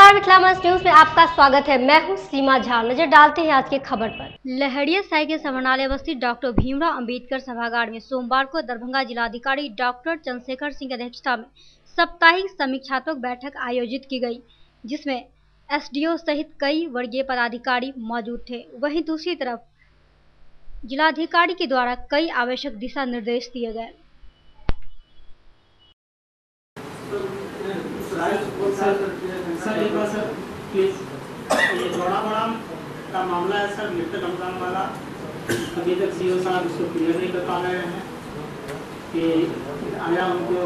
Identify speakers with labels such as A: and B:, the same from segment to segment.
A: नमस्कार, मिथिला मंच न्यूज में आपका स्वागत है। मैं हूं सीमा झा। नजर डालते हैं आज की खबर पर। लहरियासराय के समरनालय बस्ती डॉक्टर भीमराव अंबेडकर सभागार में सोमवार को दरभंगा जिलाधिकारी डॉक्टर चंद्रशेखर सिंह की अध्यक्षता में साप्ताहिक समीक्षात्मक बैठक आयोजित की गई, जिसमें एसडीओ सहित कई वर्गीय पदाधिकारी मौजूद थे। वहीं दूसरी तरफ जिलाधिकारी के द्वारा कई आवश्यक दिशा निर्देश दिए गए।
B: सर एक बार सर प्लीज, ये बड़ा का मामला है सर, लिफ्ट अनुदान वाला। अभी तक सीओ साहब इसको क्लियर नहीं कर पा रहे हैं कि आया उनको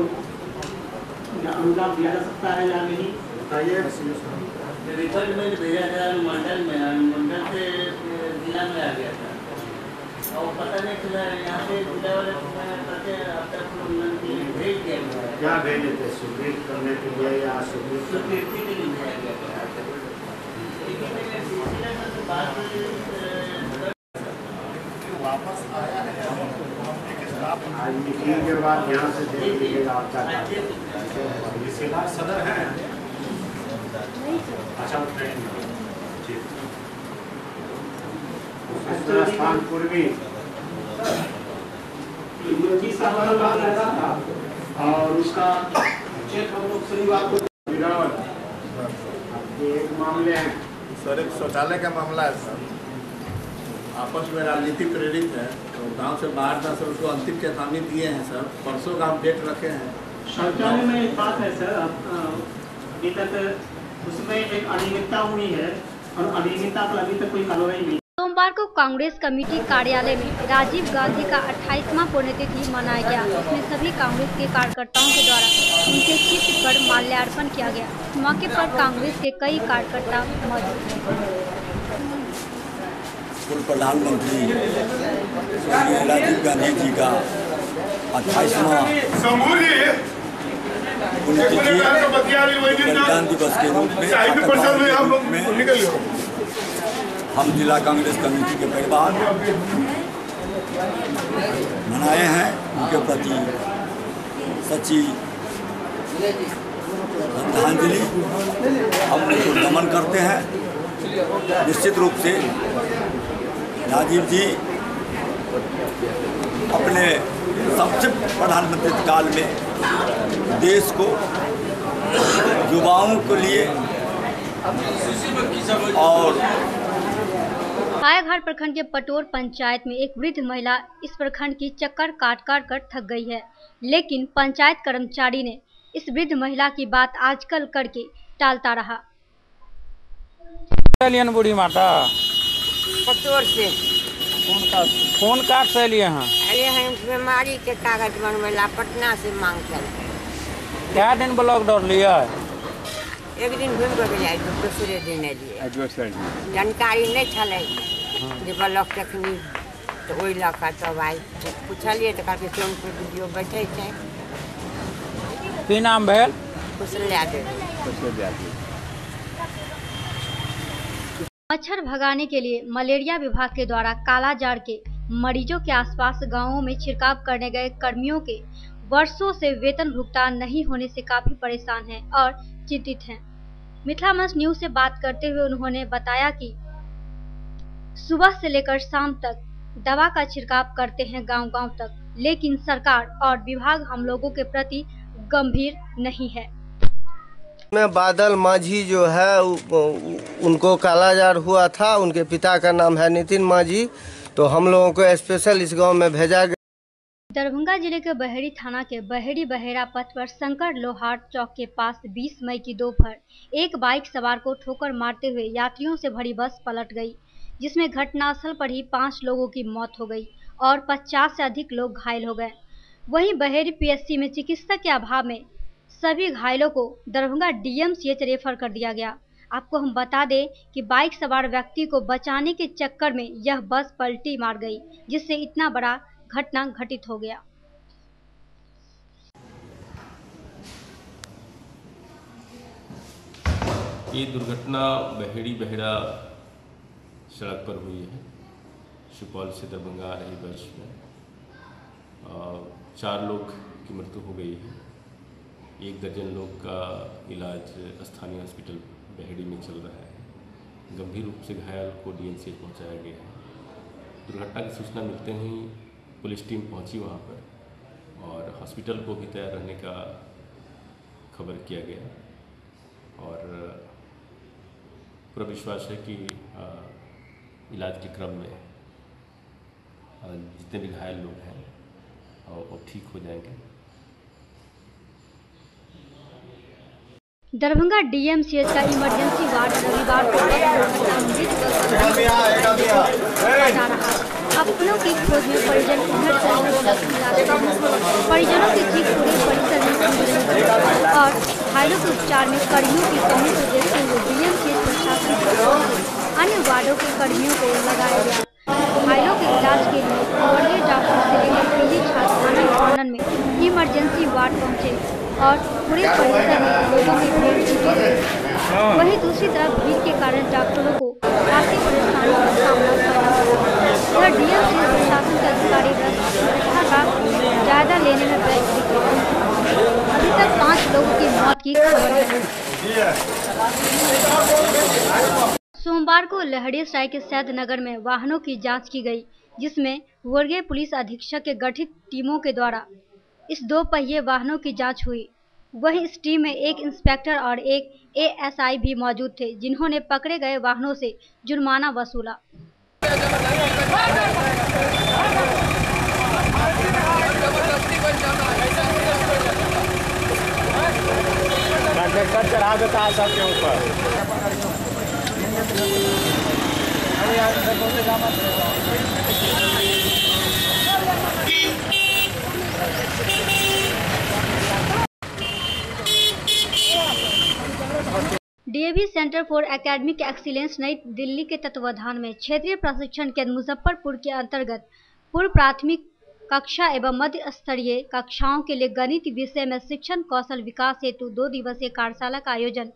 B: अनुदान दिया जा सकता है या नहीं।
C: रिजल्ट में भेजा गया अनुमंडल से जिला में आ गया था और पता नहीं चला, यहाँ से जिला वाले करके अब तक भेज दिया गया।
D: क्या भेजे थे? स्वीकृत करने के लिए या
C: स्वीकृति के लिए भेजा गया था। लेकिन
D: वापस आया है आज मीटिंग के बाद यहाँ से देख लीजिएगा आपका सदर है। अच्छा, ट्रेन स्थान पूर्वी
B: और उसका चेक हम लोग शनिवार को
D: एक मामले हैं
E: सर, एक शौचालय का मामला है सर, आपस में राजनीति प्रेरित है। तो गांव से बाहर था सर, उसको अंतिम चेतावनी दिए हैं सर, परसों का हम डेट रखे हैं।
B: शौचालय में एक बात है सर, अभी तक उसमें एक अनियमितता हुई है और अनियमितता पर अभी तक कोई कार्रवाई नहीं।
A: सोमवार को कांग्रेस कमेटी कार्यालय में राजीव गांधी का 28वां पुण्यतिथि मनाया गया। इसमें सभी कांग्रेस के कार्यकर्ताओं के द्वारा उनके चित्र पर माल्यार्पण किया गया। इस मौके पर कांग्रेस के कई कार्यकर्ता मौजूद थे।
F: पूर्व प्रधानमंत्री राजीव गांधी जी का 28वां पुण्यतिथि बलिदान दिवस के रूप में हम जिला कांग्रेस कमेटी के परिवार मनाए हैं। उनके प्रति सच्ची श्रद्धांजलि हम उनको नमन करते हैं। निश्चित रूप से राजीव जी अपने सबसे प्रधानमंत्री काल में देश को, युवाओं के लिए और
A: हायाघाट प्रखंड के पटोर पंचायत में एक वृद्ध महिला इस प्रखंड की चक्कर काट कर थक गई है, लेकिन पंचायत कर्मचारी ने इस वृद्ध महिला की बात आजकल करके टालता रहा।
G: बूढ़ी माता
H: पटोर से
G: फोन कार्ड से लिए हैं,
H: अरे हैं बीमारी के कागज बनवेला पटना से मांग चल।
G: क्या दिन ब्लॉक डर लिया?
H: एक दिन घूम कर जाए तो दूसरे दिन लिए जानकारी नहीं चले जो ब्लॉक तखनी, तो वही लगा तब आई पूछलिए तो कहते सोनपुर वीडियो बैठे थे।
G: की नाम भेल?
H: कुशल्या देवी।
A: मच्छर भगाने के लिए मलेरिया विभाग के द्वारा कालाजार के मरीजों के आसपास गांवों में छिड़काव करने गए कर्मियों के वर्षों से वेतन भुगतान नहीं होने से काफी परेशान हैं और चिंतित हैं। मिथिला मंच न्यूज से बात करते हुए उन्होंने बताया कि सुबह से लेकर शाम तक दवा का छिड़काव करते हैं गांव-गांव तक, लेकिन सरकार और विभाग हम लोगों के प्रति गंभीर नहीं है।
I: में बादल माझी जो है उनको कालाजार हुआ था, उनके पिता का नाम है नितिन माझी, तो हम लोगों को स्पेशल इस गांव में भेजा गया।
A: दरभंगा जिले के बहेड़ी थाना के बहेड़ी बहेरा पथ पर शंकर लोहार चौक के पास 20 मई की दोपहर एक बाइक सवार को ठोकर मारते हुए यात्रियों से भरी बस पलट गई, जिसमें घटनास्थल पर ही 5 लोगों की मौत हो गई और 50 से अधिक लोग घायल हो गए। वहीं बहेड़ी पीएचसी में चिकित्सक के अभाव में सभी घायलों को दरभंगा डीएमसीएच रेफर कर दिया गया। आपको हम बता दें कि बाइक सवार व्यक्ति को बचाने के चक्कर में यह बस पलटी मार गई, जिससे इतना बड़ा घटना घटित हो गया।
J: ये दुर्घटना बहेड़ी बहेरा सड़क पर हुई है। सुपौल से दरभंगा आ रही बस में 4 लोग की मृत्यु हो गई है। 1 दर्जन लोग का इलाज स्थानीय हॉस्पिटल बहेड़ी में चल रहा है। गंभीर रूप से घायल को डीएमसीएच पहुंचाया गया है। दुर्घटना की सूचना मिलते ही पुलिस टीम पहुंची वहां पर और हॉस्पिटल को भी तैयार रहने का खबर किया गया और पूरा विश्वास है कि इलाज के क्रम में जितने भी घायल लोग हैं वो ठीक हो जाएंगे।
A: दरभंगा डीएमसीएच का इमरजेंसी वार्ड रविवार को अपनों की खोज में परिजन उधर परिजनों की चीख पूरे परिसर में और घायलों के उपचार में कर्मियों की कमी को देखते हुए डीएमसीएच प्रशासन अन्य वार्डों के कर्मियों को लगाया गया। घायलों के इलाज के लिए वरीय डॉक्टर से लेकर निजी छात्र आनंद में इमरजेंसी वार्ड पहुंचे और पूरे परिसर में लोगों की भीड़ जुटी हुई। वहीं दूसरी तरफ भीड़ के कारण डॉक्टरों को काफी परेशानी का सामना करना पड़ा। डीएमसीएच प्रशासन के अधिकारी व्यवस्था का जायजा लेने में व्यस्त दिखे। अभी तक 5 लोगों की मौत की खबर है। सोमवार को लहरियासराय के सैदनगर में वाहनों की जांच की गई, जिसमें वर्गीय पुलिस अधीक्षक के गठित टीमों के द्वारा इस 2 पहिए वाहनों की जांच हुई। वहीं इस टीम में एक इंस्पेक्टर और एक एएसआई भी मौजूद थे, जिन्होंने पकड़े गए वाहनों से जुर्माना वसूला।
D: चढ़ा देता है सबके ऊपर।
A: DAV centre for academic excellence नई दिल्ली के तत्वाधान में क्षेत्रीय प्रशिक्षण केंद्र मुजफ्फरपुर के अंतर्गत पूर्व प्राथमिक कक्षा एवं मध्य स्तरीय कक्षाओं के लिए गणित विषय में शिक्षण कौशल विकास हेतु 2 दिवसीय कार्यशाला का आयोजन,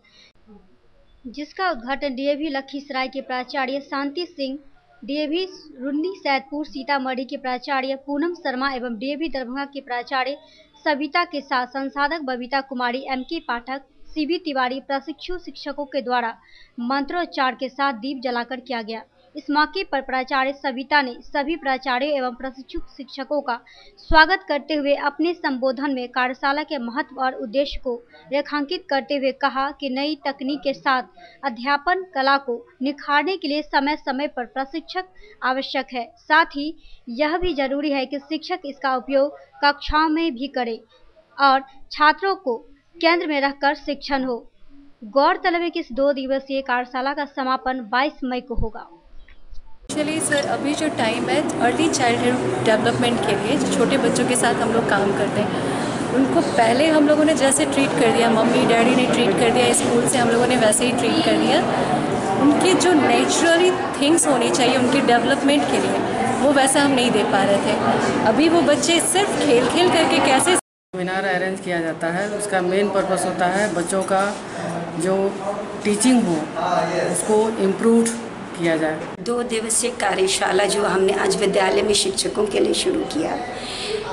A: जिसका उद्घाटन डीएवी लखीसराय के प्राचार्य शांति सिंह, डीएवी रुन्नी सैदपुर सीतामढ़ी के प्राचार्य पूनम शर्मा एवं डीएवी दरभंगा के प्राचार्य सविता के साथ संसाधक बबीता कुमारी, एमके पाठक, सीबी तिवारी प्रशिक्षु शिक्षकों के द्वारा मंत्रोच्चार के साथ दीप जलाकर किया गया। इस मौके पर प्राचार्य सविता ने सभी प्राचार्यों एवं प्रशिक्षु शिक्षकों का स्वागत करते हुए अपने संबोधन में कार्यशाला के महत्व और उद्देश्य को रेखांकित करते हुए कहा कि नई तकनीक के साथ अध्यापन कला को निखारने के लिए समय समय पर प्रशिक्षक आवश्यक है। साथ ही यह भी जरूरी है कि शिक्षक इसका उपयोग कक्षाओं में भी करे और छात्रों को केंद्र में रखकर शिक्षण हो। गौरतलब है कि इस 2 दिवसीय कार्यशाला का समापन 22 मई को होगा।
K: चलिए सर, अभी जो टाइम है अर्ली चाइल्डहुड डेवलपमेंट के लिए जो छोटे बच्चों के साथ हम लोग काम करते हैं, उनको पहले हम लोगों ने जैसे ट्रीट कर दिया, मम्मी डैडी ने ट्रीट कर दिया, स्कूल से हम लोगों ने वैसे ही ट्रीट कर दिया। उनकी जो नेचुरली थिंग्स होनी चाहिए उनकी डेवलपमेंट के लिए, वो वैसा हम नहीं दे पा रहे थे। अभी वो बच्चे सिर्फ खेल खेल करके कैसे
L: सेमिनार अरेंज किया जाता है, उसका मेन पर्पस होता है बच्चों का जो टीचिंग हो उसको इम्प्रूव किया जाए।
M: 2 दिवसीय कार्यशाला जो हमने आज विद्यालय में शिक्षकों के लिए शुरू किया,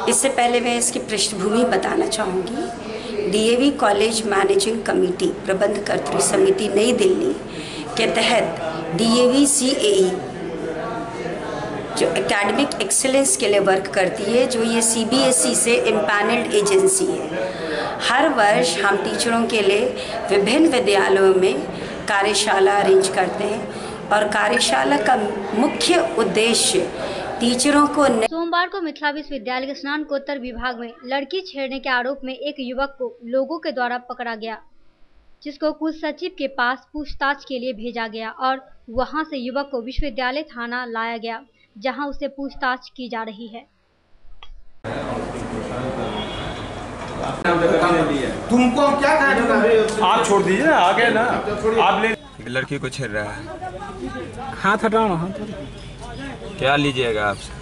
M: इससे पहले मैं इसकी पृष्ठभूमि बताना चाहूँगी। डीएवी कॉलेज मैनेजिंग कमेटी प्रबंधकर्त्री समिति नई दिल्ली के तहत डीएवी सीएई जो एकेडमिक एक्सीलेंस के लिए वर्क करती है, जो ये सीबीएसई से इम्पैनल्ड एजेंसी है। हर वर्ष हम टीचरों के लिए विभिन्न विद्यालयों में कार्यशाला अरेंज करते हैं और कार्यशाला का मुख्य उद्देश्य टीचरों को
A: सोमवार को मिथिला विश्वविद्यालय के स्नातकोत्तर विभाग में लड़की छेड़ने के आरोप में एक युवक को लोगों के द्वारा पकड़ा गया, जिसको कुल सचिव के पास पूछताछ के लिए भेजा गया और वहां से युवक को विश्वविद्यालय थाना लाया गया, जहां उससे पूछताछ की जा रही है।
N: तुमको क्या आप छोड़ दीजिए, आगे ना आप ले।
O: लड़की को छेड़ रहा है,
N: हाथ हटाओ ना।
O: क्या लीजिएगा आपसे?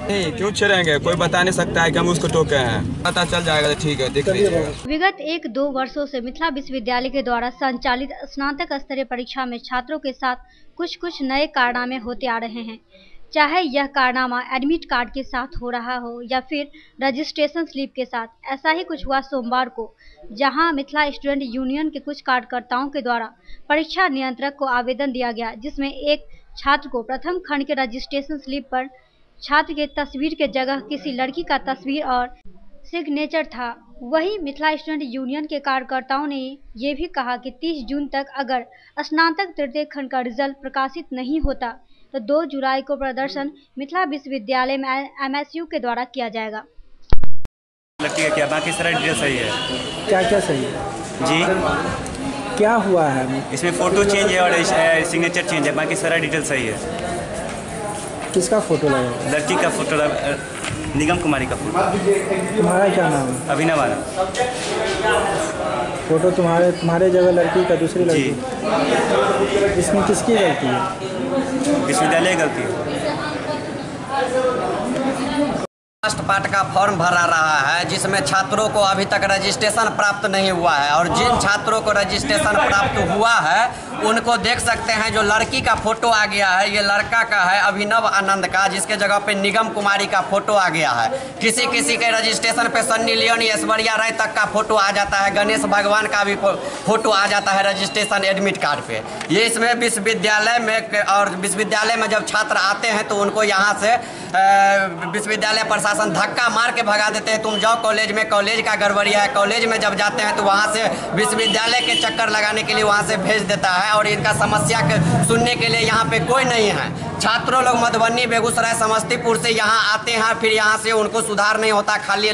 O: नहीं, क्यों छेड़ेंगे? कोई बता नहीं सकता है कि हम उसको टोके हैं। पता चल जाएगा तो ठीक है, देख लीजिएगा।
A: विगत 1-2 वर्षों से मिथिला विश्वविद्यालय के द्वारा संचालित स्नातक स्तरीय परीक्षा में छात्रों के साथ कुछ नए कारनामे होते आ रहे हैं। चाहे यह कारनामा एडमिट कार्ड के साथ हो रहा हो या फिर रजिस्ट्रेशन स्लिप के साथ। ऐसा ही कुछ हुआ सोमवार को, जहां मिथिला स्टूडेंट यूनियन के कुछ कार्यकर्ताओं के द्वारा परीक्षा नियंत्रक को आवेदन दिया गया, जिसमें एक छात्र को प्रथम खंड के रजिस्ट्रेशन स्लिप पर छात्र के तस्वीर के जगह किसी लड़की का तस्वीर और सिग्नेचर था। वहीं मिथिला स्टूडेंट यूनियन के कार्यकर्ताओं ने ये भी कहा कि 30 जून तक अगर स्नातक तृतीय खंड का रिजल्ट प्रकाशित नहीं होता तो 2 जुलाई को प्रदर्शन मिथिला विश्वविद्यालय में MSU के द्वारा किया जाएगा।
P: लगती है क्या बाकी सारा डिटेल सही है?
Q: क्या क्या सही है
P: जी?
Q: क्या हुआ है
P: इसमें फ़ोटो चेंज है और सिग्नेचर चेंज है, बाकी सारा डिटेल सही है।
Q: किसका फोटो लगा?
P: लड़की का फोटो, निगम कुमारी का फोटो।
Q: तुम्हारा क्या नाम है?
P: अभिनव आनंद।
Q: फोटो तुम्हारे जगह लड़की का दूसरी लड़की? इसमें किसकी गलती है?
P: विश्वविद्यालय गलती है।
R: फर्स्ट पार्ट का फॉर्म भरा रहा है, जिसमें छात्रों को अभी तक रजिस्ट्रेशन प्राप्त नहीं हुआ है, और जिन छात्रों को रजिस्ट्रेशन प्राप्त हुआ है उनको देख सकते हैं जो लड़की का फोटो आ गया है, ये लड़का का है अभिनव आनंद का, जिसके जगह पे निगम कुमारी का फोटो आ गया है। किसी किसी के रजिस्ट्रेशन पे सन्नी लियोन, ऐश्वर्या राय तक का फोटो आ जाता है, गणेश भगवान का भी फोटो आ जाता है रजिस्ट्रेशन एडमिट कार्ड पे। ये इसमें विश्वविद्यालय में, और विश्वविद्यालय में जब छात्र आते हैं तो उनको यहाँ से विश्वविद्यालय प्रशासन धक्का मार के भगा देते हैं, तुम जाओ कॉलेज में, कॉलेज का गड़बड़िया है। कॉलेज में जब जाते हैं तो वहाँ से विश्वविद्यालय के चक्कर लगाने के लिए वहाँ से भेज देता है, और इनका समस्या सुनने के लिए यहाँ पे कोई नहीं है। छात्रों लोग मधुबनी, बेगूसराय, समस्तीपुर से यहाँ आते हैं, फिर यहाँ से उनको सुधार नहीं होता, खाली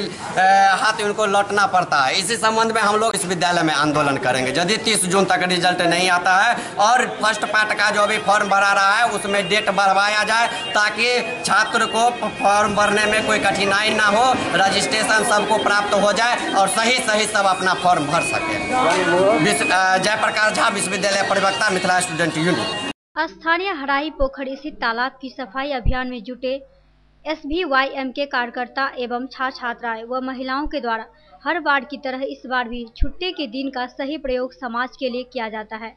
R: हाथ उनको लौटना पड़ता है। इसी संबंध में हम लोग इस विद्यालय में आंदोलन करेंगे यदि 30 जून तक रिजल्ट नहीं आता है, और फर्स्ट पार्ट का जो भी फॉर्म भरा रहा है उसमें डेट बढ़वाया जाए, ताकि छात्र को फॉर्म भरने में कोई कठिनाई ना हो, रजिस्ट्रेशन सबको प्राप्त हो जाए और सही सब अपना फॉर्म भर सके। जयप्रकाश झा, विश्वविद्यालय प्रवक्ता, मिथिला स्टूडेंट यूनियन।
A: स्थानीय हराही पोखर स्थित तालाब की सफाई अभियान में जुटे SBYM के कार्यकर्ता एवं छात्राएं व महिलाओं के द्वारा हर बार की तरह इस बार भी छुट्टी के दिन का सही प्रयोग समाज के लिए किया जाता है।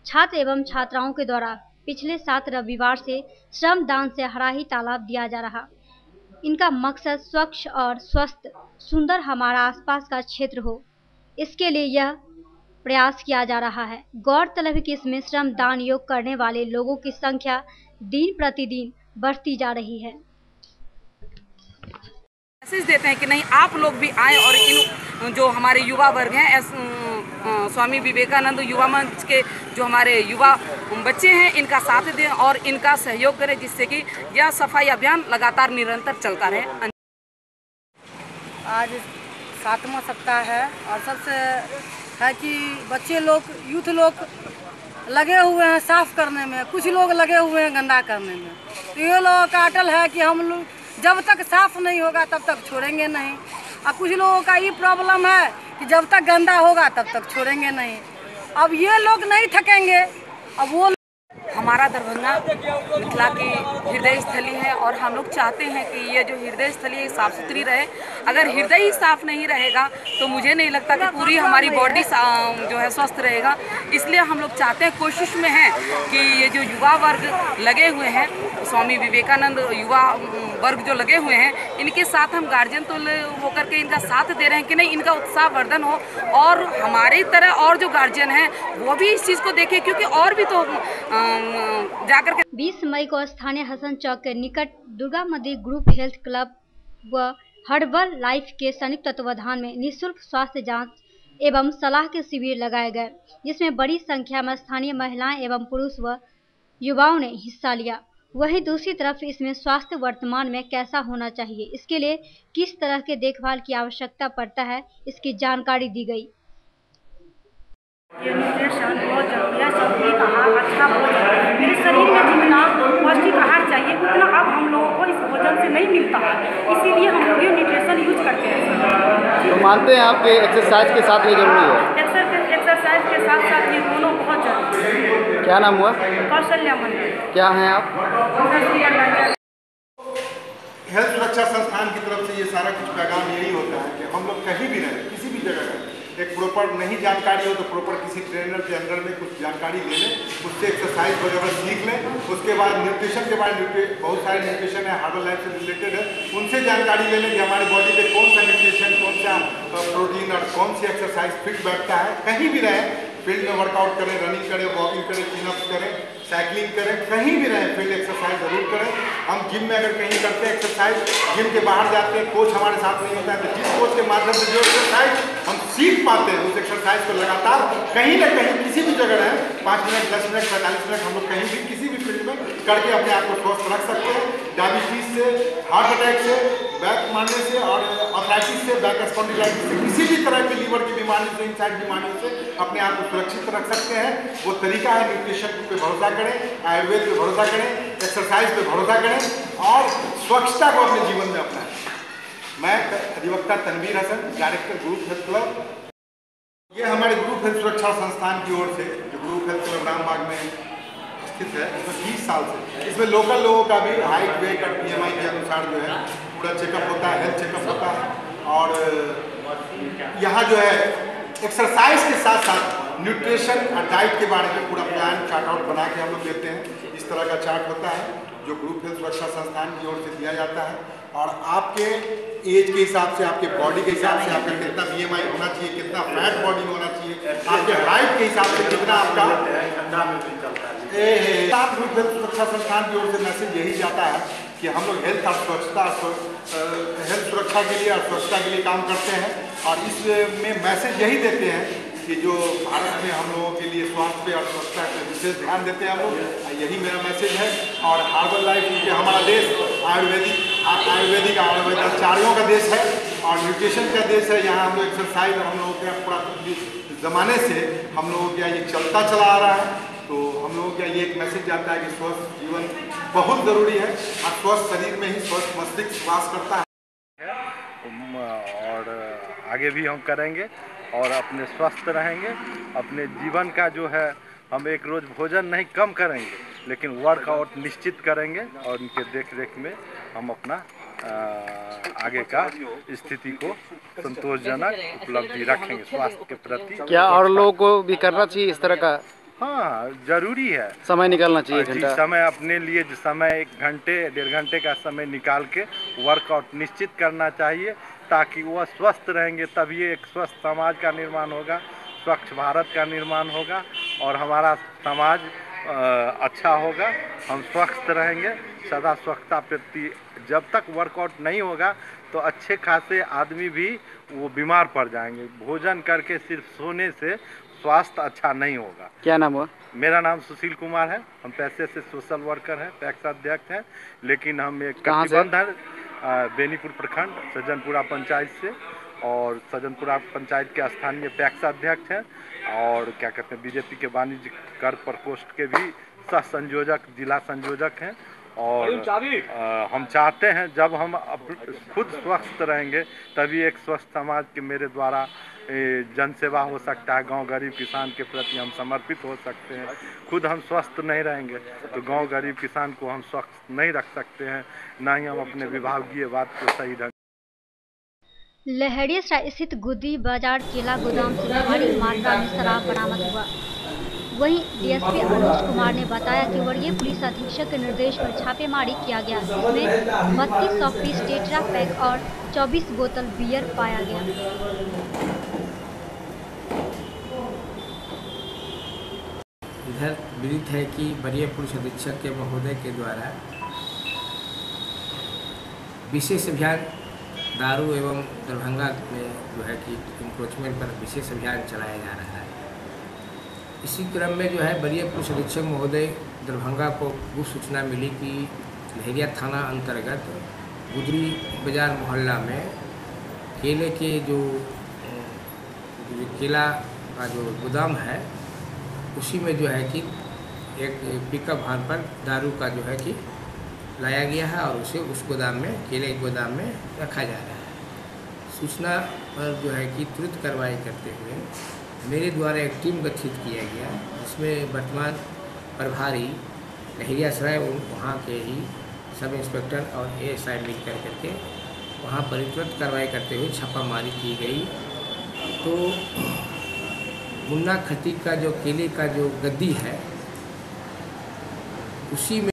A: छात्र एवं छात्राओं के द्वारा पिछले 7 रविवार से श्रमदान से हराही तालाब दिया जा रहा। इनका मकसद स्वच्छ और स्वस्थ सुंदर हमारा आसपास का क्षेत्र हो, इसके लिए यह प्रयास किया जा रहा है। गौरतलब है कि इसमें श्रमदान योग करने वाले लोगों की संख्या दिन प्रतिदिन बढ़ती जा रही है।
S: मैसेज देते हैं कि नहीं, आप लोग भी आए और इन जो हमारे युवा वर्ग हैं, स्वामी विवेकानंद युवा मंच के जो हमारे युवा बच्चे हैं, इनका साथ दें और इनका सहयोग करें, जिससे कि यह सफाई अभियान लगातार निरंतर चलता रहे।
L: आज 7वां सप्ताह है और सबसे है कि बच्चे लोग, यूथ लोग लगे हुए हैं साफ करने में, कुछ लोग लगे हुए हैं गंदा करने में। तो ये लोगों का अटल है कि हम लोग जब तक साफ नहीं होगा तब तक छोड़ेंगे नहीं। और कुछ लोगों का ये प्रॉब्लम है कि जब तक गंदा होगा तब तक छोड़ेंगे नहीं। अब ये लोग नहीं थकेंगे। अब वो
S: हमारा दरभंगा मिथिला की हृदय स्थली है और हम लोग चाहते हैं कि ये जो हृदय स्थली है साफ़ सुथरी रहे। अगर हृदय ही साफ नहीं रहेगा तो मुझे नहीं लगता कि पूरी हमारी बॉडी जो है स्वस्थ रहेगा। इसलिए हम लोग चाहते हैं, कोशिश में हैं कि ये जो युवा वर्ग लगे हुए हैं, स्वामी विवेकानंद युवा वर्ग जो लगे हुए हैं, इनके साथ हम गार्जियन तो होकर के इनका साथ दे रहे हैं कि नहीं, इनका उत्साह वर्धन हो और हमारी तरह और जो गार्जियन हैं वो भी इस चीज़ को देखें, क्योंकि और भी तो जाकर के
A: 20 मई को स्थानीय हसन चौक के निकट दुर्गा मंदिर ग्रुप हेल्थ क्लब व हर्बल लाइफ के संयुक्त तत्वाधान में निःशुल्क स्वास्थ्य जांच एवं सलाह के शिविर लगाए गए, जिसमें बड़ी संख्या में स्थानीय महिलाएं एवं पुरुष व युवाओं ने हिस्सा लिया। वहीं दूसरी तरफ इसमें स्वास्थ्य वर्तमान में कैसा होना चाहिए, इसके लिए किस तरह के देखभाल की आवश्यकता पड़ता है, इसकी जानकारी दी गई।
T: ये न्यूट्रिशन बहुत जरूरी है, संतुलित आहार, अच्छा भोजन। मेरे शरीर में जितना पौष्टिक आहार चाहिए उतना अब हम लोगों को इस भोजन से नहीं मिलता है, इसीलिए हम लोग ये न्यूट्रिशन यूज करते हैं।
U: तो मानते हैं आप कि एक्सरसाइज के साथ ये जरूरी है?
T: एक्सरसाइज के साथ साथ ये दोनों बहुत जरूरी है।
U: क्या नाम हुआ?
T: कौशल्या मंदिर।
U: क्या हैं आप?
V: हेल्थ सुरक्षा संस्थान की तरफ से ये सारा कुछ पैगाम यही होता है कि हम लोग कहीं भी रहें, किसी भी जगह रहें,
C: एक प्रॉपर नहीं जानकारी हो तो प्रॉपर किसी ट्रेनर के अंडर में कुछ जानकारी ले लें, उससे एक्सरसाइज वगैरह सीख लें। उसके बाद न्यूट्रिशन के बारे में बहुत सारे न्यूट्रिशन है, हर्बल लाइफ से रिलेटेड है, उनसे जानकारी ले लें कि हमारी बॉडी पे कौन सा न्यूट्रिशन, कौन सा प्रोटीन और कौन सी एक्सरसाइज फिट बैठता है। कहीं भी रहें, फील्ड में वर्कआउट करें, रनिंग करें, वॉकिंग करें, चिनअप्स करें, साइकिलिंग करें, कहीं भी रहें फील्ड एक्सरसाइज जरूर करें। हम जिम में अगर कहीं करते हैं एक्सरसाइज, जिम के बाहर जाते हैं, कोच हमारे साथ नहीं होता है, तो जिस कोच के माध्यम से जो एक्सरसाइज हम सीख पाते हैं उस एक्सरसाइज को लगातार कहीं ना कहीं किसी भी जगह रहें, 5 मिनट, 10 मिनट, 45 मिनट हम लोग कहीं भी किसी भी फील्ड में करके अपने आप को स्वस्थ रख सकते हैं। डायबिटीज से, हार्ट अटैक से, बैक मारने से और आर्थराइटिस से, बैक स्पॉन्डिलाइटिस से, किसी भी तरह की लीवर की बीमारी से, इनसाइड बीमारियों से अपने आप को सुरक्षित रख सकते हैं। वो तरीका है न्यूट्रिशन पे भरोसा करें, आयुर्वेद पे भरोसा करें, एक्सरसाइज पे भरोसा करें और स्वच्छता को अपने जीवन में अपनाएं। मैं अधिवक्ता Tanvir Hasan, director group health club. ये हमारे ग्रुप हेल्थ सुरक्षा संस्थान की ओर से जो ग्रुप हेल्थ क्लब रामबाग में स्थित है, इसमें 20 साल से इसमें लोकल लोगों का भी हाइट, वेट और BMI के अनुसार जो है पूरा चेकअप होता है, हेल्थ चेकअप होता है। और यहाँ जो है एक्सरसाइज के साथ साथ न्यूट्रिशन और डाइट के बारे में पूरा प्लान चार्ट आउट बना के हम लोग देते हैं। इस तरह का चार्ट होता है जो ग्रुप हेल्थ सुरक्षा संस्थान की ओर से दिया जाता है और आपके एज के हिसाब से, आपके बॉडी के हिसाब से, आपका कितना BMI होना चाहिए, कितना फैट बॉडी में होना चाहिए, आपके हाइट के हिसाब से कितना आपका ग्रुप हेल्थ सुरक्षा संस्थान की ओर से मैसेज यही जाता है कि हम लोग हेल्थ और स्वच्छता, हेल्थ सुरक्षा के लिए और स्वच्छता के लिए काम करते हैं। और इसमें मैसेज यही देते हैं कि जो भारत में हम लोगों के लिए स्वास्थ्य और स्वच्छता पे विशेष ध्यान देते हैं हम लोग, यही मेरा मैसेज है। और हर्बल लाइफ, क्योंकि हमारा देश आयुर्वेदिक आचार्यों का देश है और न्यूट्रिशन का देश है, यहाँ हम लोग एक्सरसाइज हम लोगों के पूरा ज़माने से हम लोगों का ये चलता चला आ रहा है। तो हम लोगों का ये एक मैसेज जाता है कि स्वस्थ जीवन बहुत ज़रूरी है और स्वस्थ शरीर में ही स्वस्थ मस्तिष्क वास करता है।
V: और आगे भी हम करेंगे और अपने स्वस्थ रहेंगे। अपने जीवन का जो है हम एक रोज़ भोजन नहीं कम करेंगे, लेकिन वर्कआउट निश्चित करेंगे और उनके देख रेख में हम अपना आगे का स्थिति को संतोषजनक उपलब्धि रखेंगे स्वास्थ्य के प्रति।
U: क्या और लोगों को भी करना चाहिए इस तरह का?
V: हाँ, जरूरी है,
U: समय निकालना चाहिए।
V: जी, समय अपने लिए समय 1 घंटे 1.5 घंटे का समय निकाल के वर्कआउट निश्चित करना चाहिए ताकि वह स्वस्थ रहेंगे, तभी एक स्वस्थ समाज का निर्माण होगा, स्वच्छ भारत का निर्माण होगा और हमारा समाज अच्छा होगा। हम स्वस्थ रहेंगे, सदा स्वच्छता प्रति। जब तक वर्कआउट नहीं होगा तो अच्छे खासे आदमी भी वो बीमार पड़ जाएंगे। भोजन करके सिर्फ सोने से स्वास्थ्य अच्छा नहीं होगा।
U: क्या नाम हुआ?
V: मेरा नाम सुशील कुमार है। हम पैसे से सोशल वर्कर हैं, पैक्स अध्यक्ष हैं, लेकिन हम एक कटिबंधन बेनीपुर प्रखंड सज्जनपुरा पंचायत से और सज्जनपुरा पंचायत के स्थानीय पैक्स अध्यक्ष हैं और क्या कहते हैं बीजेपी के वाणिज्य कर प्रकोष्ठ के भी सह संयोजक, जिला संयोजक हैं। और हम चाहते हैं जब हम खुद स्वस्थ रहेंगे तभी एक स्वस्थ समाज के मेरे द्वारा जन सेवा हो सकता है। गांव गरीब किसान के प्रति हम समर्पित हो सकते हैं। खुद हम स्वस्थ नहीं रहेंगे तो गांव गरीब किसान को हम स्वस्थ नहीं रख सकते हैं, ना ही हम अपने विभागीय बात को सही ढंग।
A: लहरियासराय स्थित गुद्दी बाजार केला गोदाम से भारी मात्रा में शराब बरामद हुआ। वहीं डीएसपी अनुज कुमार ने बताया कि वरीय पुलिस अधीक्षक के निर्देश पर छापेमारी किया गया, जिसमें 3200 पीस टेट्रा पैक और 24 बोतल बियर पाया गया।
W: इधर विदित है कि वरीय पुलिस अधीक्षक के महोदय के द्वारा विशेष अभियान दारू एवं दरभंगा में जो है कि इंक्रोचमेंट पर विशेष अभियान चलाया जा रहा है। इसी क्रम में जो है वरीय पुलिस अधीक्षक महोदय दरभंगा को गुप्त सूचना मिली कि लहरिया थाना अंतर्गत गुदरी बाजार मोहल्ला में केले के जो केला का जो गोदाम है उसी में जो है कि एक पिकअप वाहन पर दारू का जो है कि लाया गया है और उसे उस गोदाम में केले के गोदाम में रखा जा रहा है। सूचना पर जो है कि तुरंत कार्रवाई करते हुए मेरे द्वारा एक टीम गठित किया गया, जिसमें वर्तमान प्रभारी लहरियासराय वहाँ के ही सब इंस्पेक्टर और ASI मिल करके वहाँ पर तुरंत कार्रवाई करते हुए छापामारी की गई तो मुन्ना खटीक का जो केले का जो गद्दी है उसी में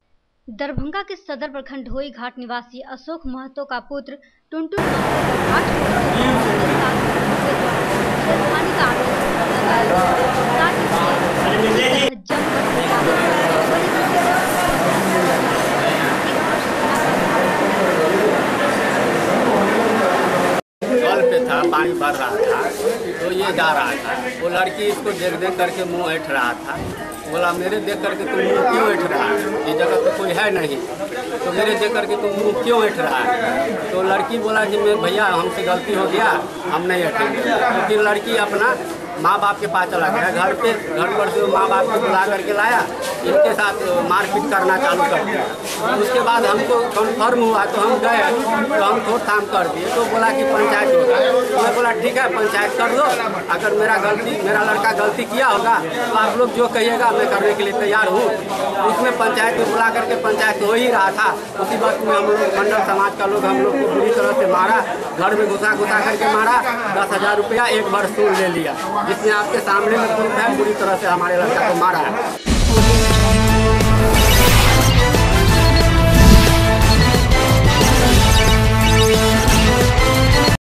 A: दरभंगा के सदर प्रखंड ढोई घाट निवासी अशोक महतो का पुत्र टुनटुन महतो
B: कल पे था, पानी भर रहा था तो ये जा रहा था। वो लड़की इसको देख देख करके मुंह ऐठ रहा था। बोला मेरे देख करके तुम मुंह क्यों ऐठ रहा है, ये जगह तो कोई है नहीं, तो मेरे देख करके तुम मुंह क्यों ऐठ रहा है। तो लड़की बोला कि मैं भैया हमसे गलती हो गया, हम नहीं ऐठेंगे। तो फिर लड़की अपना माँ बाप के पास चला गया। घर पर से माँ बाप को बुला करके लाया, इनके साथ मारपीट करना चालू कर दिया। उसके बाद हमको कन्फर्म हुआ तो हम गए, तो हम थोड़ा काम कर दिए। तो बोला कि पंचायत होगा। तो मैं बोला ठीक है पंचायत कर दो, अगर मेरा लड़का गलती किया होगा तो आप लोग जो कहिएगा मैं करने के लिए तैयार हूँ। उसमें पंचायत में बुला करके पंचायत हो ही रहा था। उसी वक्त में हम लोग मंडल समाज का लोग हम लोग को बुरी तरह से मारा, घर में घुसा करके मारा। 10,000 रुपया एक बार सूल ले लिया, जिसमें आपके सामने में प्रूफ है, बुरी तरह से हमारे लड़का को मारा है।